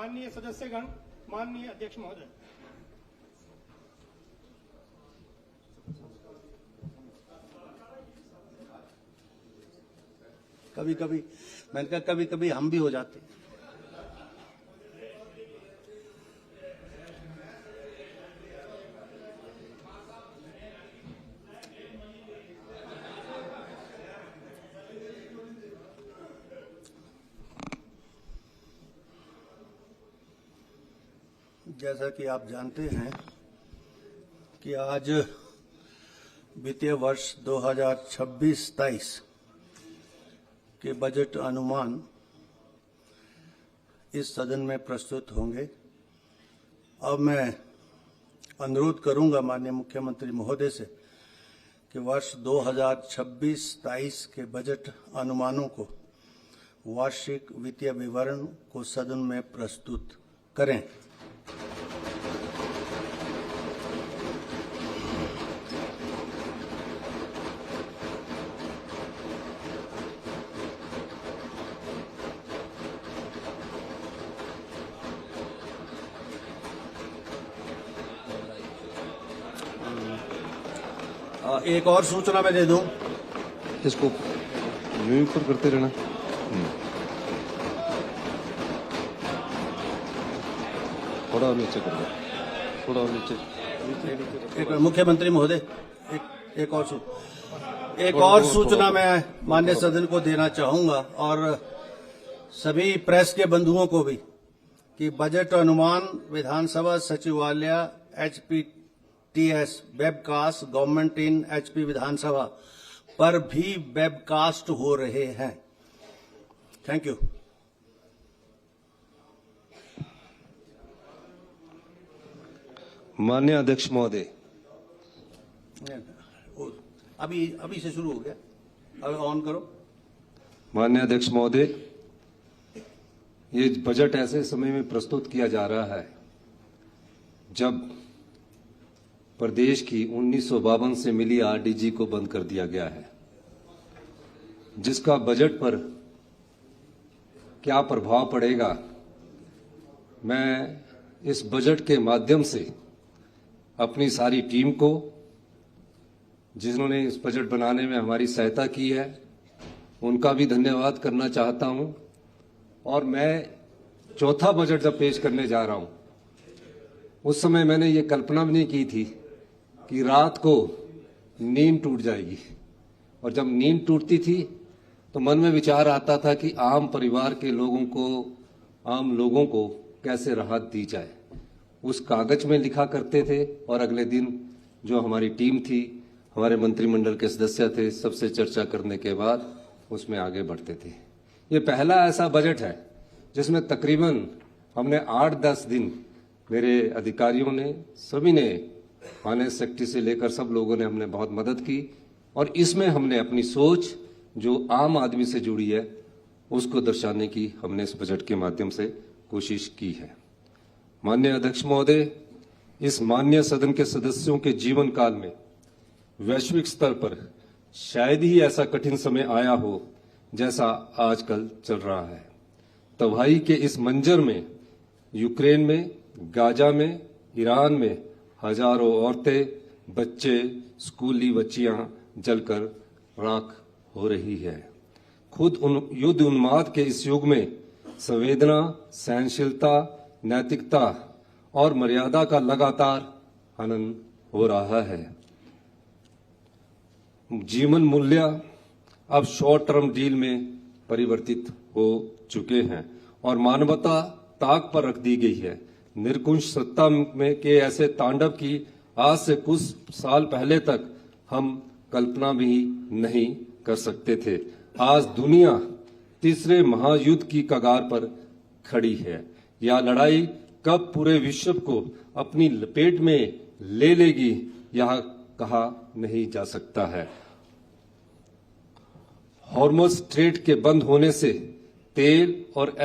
माननीय सदस्यगण, माननीय अध्यक्ष महोदय, कभी कभी मैंने कहा कभी कभी हम भी हो जाते हैं। जैसा कि आप जानते हैं कि आज वित्तीय वर्ष 2026-23 के बजट अनुमान इस सदन में प्रस्तुत होंगे। अब मैं अनुरोध करूंगा माननीय मुख्यमंत्री महोदय से कि वर्ष 2026-23 के बजट अनुमानों को वार्षिक वित्तीय विवरण को सदन में प्रस्तुत करें। एक और सूचना मैं दे दूं, इसको यूं ऊपर करते रहना। थोड़ा और नीचे कर दो, थोड़ा और नीचे। मुख्यमंत्री महोदय एक और सूचना मैं माननीय सदन को देना चाहूंगा और सभी प्रेस के बंधुओं को भी कि बजट अनुमान विधानसभा सचिवालय HPTS webcast government in HP विधानसभा पर भी वेबकास्ट हो रहे हैं। Thank you. माननीय अध्यक्ष महोदय, अभी से शुरू हो गया, अब ऑन करो। माननीय अध्यक्ष महोदय, ये बजट ऐसे समय में प्रस्तुत किया जा रहा है जब प्रदेश की 1952 से मिली RDG को बंद कर दिया गया है, जिसका बजट पर क्या प्रभाव पड़ेगा। मैं इस बजट के माध्यम से अपनी सारी टीम को, जिन्होंने इस बजट बनाने में हमारी सहायता की है, उनका भी धन्यवाद करना चाहता हूं। और मैं चौथा बजट जब पेश करने जा रहा हूं, उस समय मैंने ये कल्पना भी नहीं की थी कि रात को नींद टूट जाएगी। और जब नींद टूटती थी तो मन में विचार आता था कि आम परिवार के लोगों को, आम लोगों को कैसे राहत दी जाए। उस कागज में लिखा करते थे और अगले दिन जो हमारी टीम थी, हमारे मंत्रिमंडल के सदस्य थे, सबसे चर्चा करने के बाद उसमें आगे बढ़ते थे। ये पहला ऐसा बजट है जिसमें तकरीबन हमने 8-10 दिन, मेरे अधिकारियों ने, सभी ने, फाइनेंस सेक्रेटरी से लेकर सब लोगों ने हमने बहुत मदद की और इसमें हमने अपनी सोच जो आम आदमी से जुड़ी है उसको दर्शाने की हमने इस बजट के माध्यम से कोशिश की है। माननीय अध्यक्ष महोदय, इस माननीय सदन के सदस्यों के जीवन काल में वैश्विक स्तर पर शायद ही ऐसा कठिन समय आया हो जैसा आजकल चल रहा है। तबाही के इस मंजर में यूक्रेन में, गाजा में, ईरान में हजारों औरतें, बच्चे, स्कूली बच्चियां जलकर राख हो रही है। खुद युद्ध उन्माद के इस युग में संवेदना, सहनशीलता, नैतिकता और मर्यादा का लगातार हनन हो रहा है। जीवन मूल्य अब शॉर्ट टर्म डील में परिवर्तित हो चुके हैं और मानवता ताक पर रख दी गई है। निरंकुश सत्ता में के ऐसे तांडव की आज से कुछ साल पहले तक हम कल्पना भी नहीं कर सकते थे। आज दुनिया तीसरे महायुद्ध की कगार पर खड़ी है। यह लड़ाई कब पूरे विश्व को अपनी लपेट में ले लेगी, यह कहा नहीं जा सकता है। हॉर्मुज़ स्ट्रेट के बंद होने से तेल और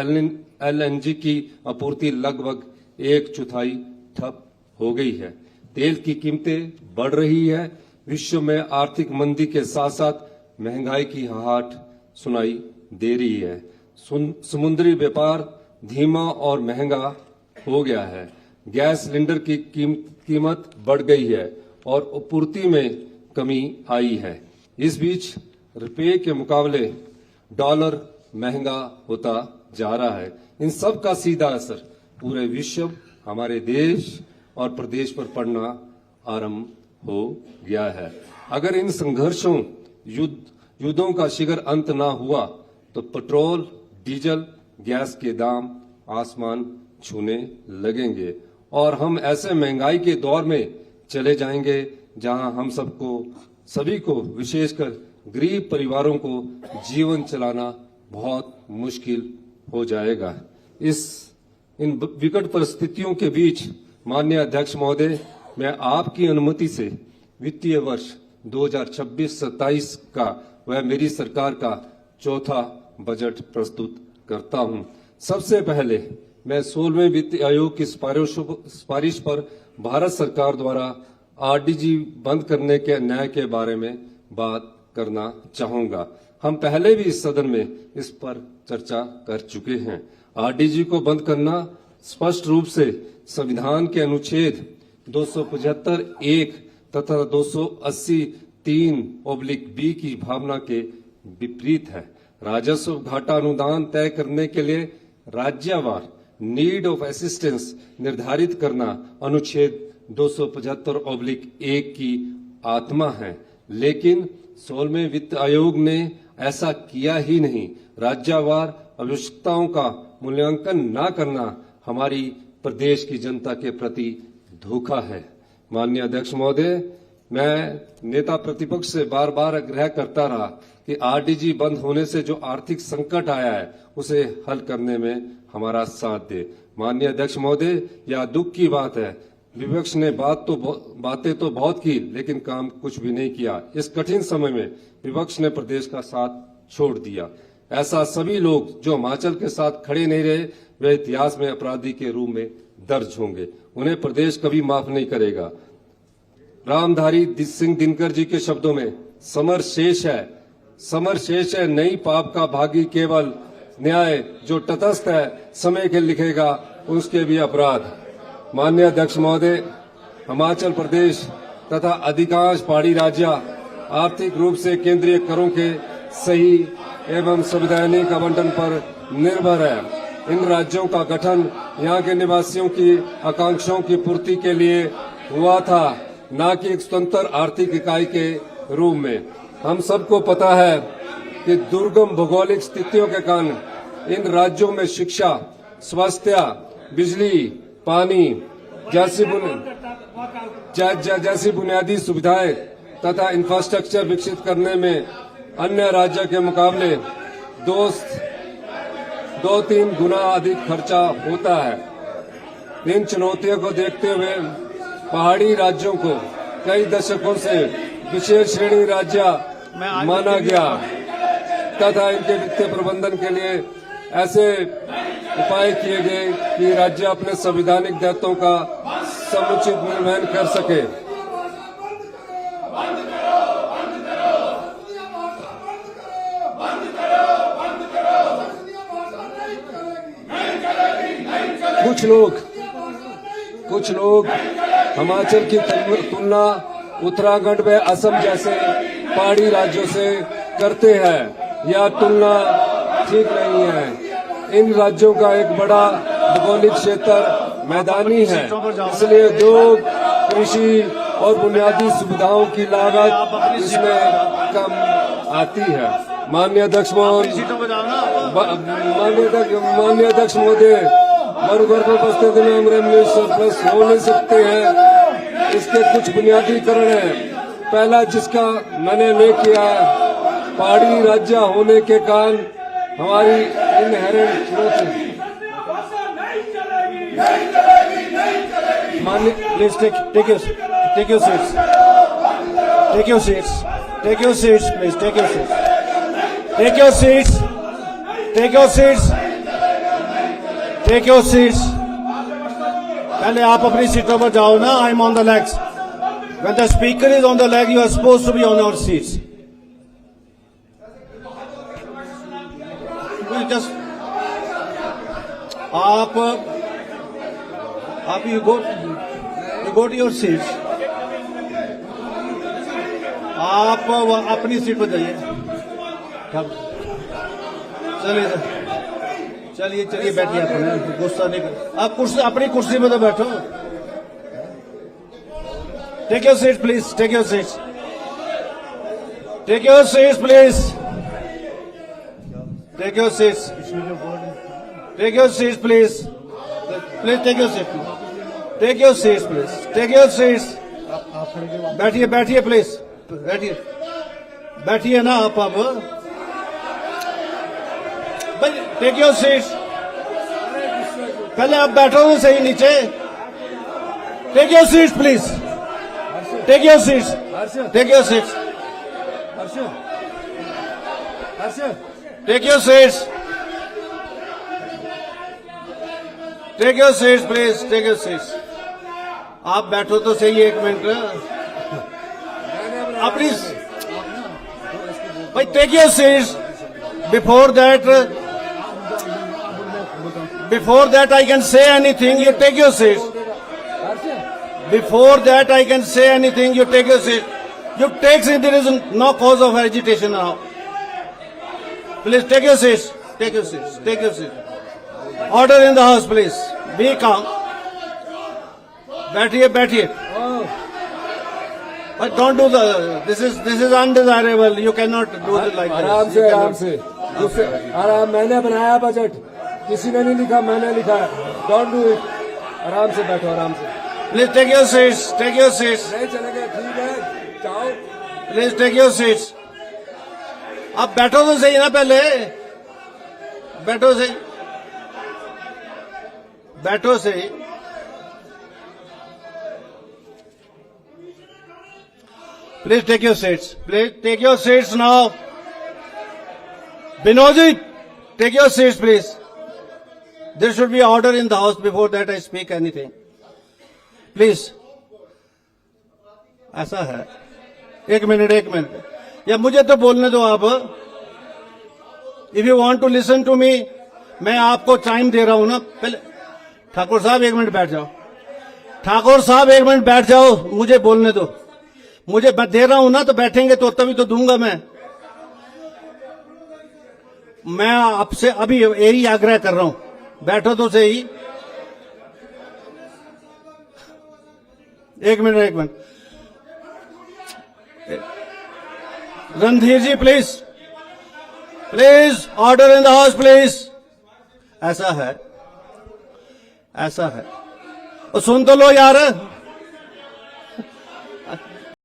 LNG की आपूर्ति लगभग 1/4 ठप हो गई है। तेल की कीमतें बढ़ रही है। विश्व में आर्थिक मंदी के साथ साथ महंगाई की हाहट सुनाई दे रही है। समुद्री व्यापार धीमा और महंगा हो गया है। गैस सिलेंडर की कीमत बढ़ गई है और आपूर्ति में कमी आई है। इस बीच रुपये के मुकाबले डॉलर महंगा होता जा रहा है। इन सब का सीधा असर पूरे विश्व, हमारे देश और प्रदेश पर पड़ना आरंभ हो गया है। अगर इन संघर्षों, युद्धों का शीघ्र अंत ना हुआ तो पेट्रोल, डीजल, गैस के दाम आसमान छूने लगेंगे और हम ऐसे महंगाई के दौर में चले जाएंगे जहां हम सभी को विशेषकर गरीब परिवारों को जीवन चलाना बहुत मुश्किल हो जाएगा। इन विकट परिस्थितियों के बीच माननीय अध्यक्ष महोदय, मैं आपकी अनुमति से वित्तीय वर्ष 2026-27 का वह मेरी सरकार का चौथा बजट प्रस्तुत करता हूं। सबसे पहले मैं 16वें वित्त आयोग की सिफारिश पर भारत सरकार द्वारा आरडीजी बंद करने के न्याय के बारे में बात करना चाहूंगा। हम पहले भी इस सदन में इस पर चर्चा कर चुके हैं। आरडीजी को बंद करना स्पष्ट रूप से संविधान के अनुच्छेद 275(1) तथा 280(3)(b) की भावना के विपरीत है। राजस्व घाटा अनुदान तय करने के लिए राज्यवार नीड ऑफ असिस्टेंस निर्धारित करना अनुच्छेद 275(1) की आत्मा है, लेकिन 16वें वित्त आयोग ने ऐसा किया ही नहीं। राज्यवार आवश्यकताओं का मूल्यांकन न करना हमारी प्रदेश की जनता के प्रति धोखा है। माननीय अध्यक्ष महोदय, मैं नेता प्रतिपक्ष से बार बार आग्रह करता रहा कि आरडीजी बंद होने से जो आर्थिक संकट आया है उसे हल करने में हमारा साथ दे। माननीय अध्यक्ष महोदय, यह दुख की बात है, विपक्ष ने बातें तो बहुत की लेकिन काम कुछ भी नहीं किया। इस कठिन समय में विपक्ष ने प्रदेश का साथ छोड़ दिया। ऐसा सभी लोग जो हिमाचल के साथ खड़े नहीं रहे वे इतिहास में अपराधी के रूप में दर्ज होंगे। उन्हें प्रदेश कभी माफ नहीं करेगा। रामधारी सिंह दिनकर जी के शब्दों में समर शेष है नहीं पाप का भागी, केवल न्याय जो तटस्थ है समय के लिखेगा उसके भी अपराध। माननीय अध्यक्ष महोदय, हिमाचल प्रदेश तथा अधिकांश पहाड़ी राज्य आर्थिक रूप से केंद्रीय करों के सही एवं संवैधानिक आवंटन पर निर्भर है। इन राज्यों का गठन यहाँ के निवासियों की आकांक्षाओं की पूर्ति के लिए हुआ था, न कि एक स्वतंत्र आर्थिक इकाई के रूप में। हम सबको पता है कि दुर्गम भौगोलिक स्थितियों के कारण इन राज्यों में शिक्षा, स्वास्थ्य, बिजली, पानी जैसी बुनियादी सुविधाएं तथा इंफ्रास्ट्रक्चर विकसित करने में अन्य राज्यों के मुकाबले 2-3 गुना अधिक खर्चा होता है। इन चुनौतियों को देखते हुए पहाड़ी राज्यों को कई दशकों से विशेष श्रेणी राज्य माना गया तथा इनके वित्तीय प्रबंधन के लिए ऐसे उपाय किए गए कि राज्य अपने संवैधानिक दायित्वों का समुचित निर्वहन कर सके। कुछ लोग हिमाचल की तुलना उत्तराखंड व असम जैसे पहाड़ी राज्यों से करते हैं। यह तुलना ठीक नहीं है। इन राज्यों का एक बड़ा भौगोलिक क्षेत्र मैदानी है, इसलिए उद्योग, कृषि और बुनियादी सुविधाओं की लागत इसमें कम आती है। माननीय अध्यक्ष महोदय, मरुभूमि में बसते दिन हम रेवेन्यू सरप्लस हो नहीं सकते हैं। इसके कुछ बुनियादी कारण हैं। पहला जिसका मैंने उल्लेख किया, पहाड़ी राज्य होने के कारण हमारी inherent growth. Please take your seats. Take your seats. Take your seats, please. Take your seats. Take your seats. Take your seats. Take your seats. पहले आप अपनी सीटों पर जाओ ना. I'm on the legs. When the speaker is on the leg, you are supposed to be on your seats. Well, just आप you go to your seat. आप अपनी सीट पर जाइए। चलिए चलिए बैठिए, अपने गुस्सा नहीं कर। आप कुर्सी, अपनी कुर्सी में तो बैठो। Take your seat please, take your seat, take your seat please, take your seat, take your seat please, please take your seat, take your seat please, take your seat. बैठिए बैठिए प्लीज, बैठिए बैठिए ना आप। अब टेक योर सीट। पहले आप बैठो तो सही नीचे। Take your seat please, take your seat, take your seat, take your seat, take your seat please, take your seat. आप बैठो तो सही एक मिनट। अपनी भाई take your seat. Before that I can say anything, you take your seat. Before that I can say anything, you take your seat. You take seat, there is no cause of agitation now. Please take your seats, take your seats, take your seat. Order in the house please, be calm. बैठिए बैठिए। But don't do this is undesirable. You cannot do it like this. आराम से आराम से आराम। मैंने बनाया budget, किसी ने नहीं लिखा, मैंने लिखा है। Don't do it. आराम से बैठो, आराम से। Please take your seats, take your seats. नहीं चलेगा, ठीक है, जाओ। Please take your seats. आप बैठो तो सही ना, पहले बैठो सही, बैठो सही। Please take your seats. Please take your seats now. Binoji, take your seats please. There should be order in the house before that I speak anything. Please. ऐसा है। एक मिनट या मुझे तो बोलने दो आप। If you want to listen to me, मैं आपको टाइम दे रहा हूं ना। पहले ठाकुर साहब एक मिनट बैठ जाओ। ठाकुर साहब एक मिनट बैठ जाओ, मुझे बोलने दो। मुझे मैं दे रहा हूं ना, तो बैठेंगे तो तभी तो दूंगा मैं आपसे अभी यही आग्रह कर रहा हूं, बैठो तो सही। एक minute Randhir ji please, please order in the house please. ऐसा है और सुन तो लो यार।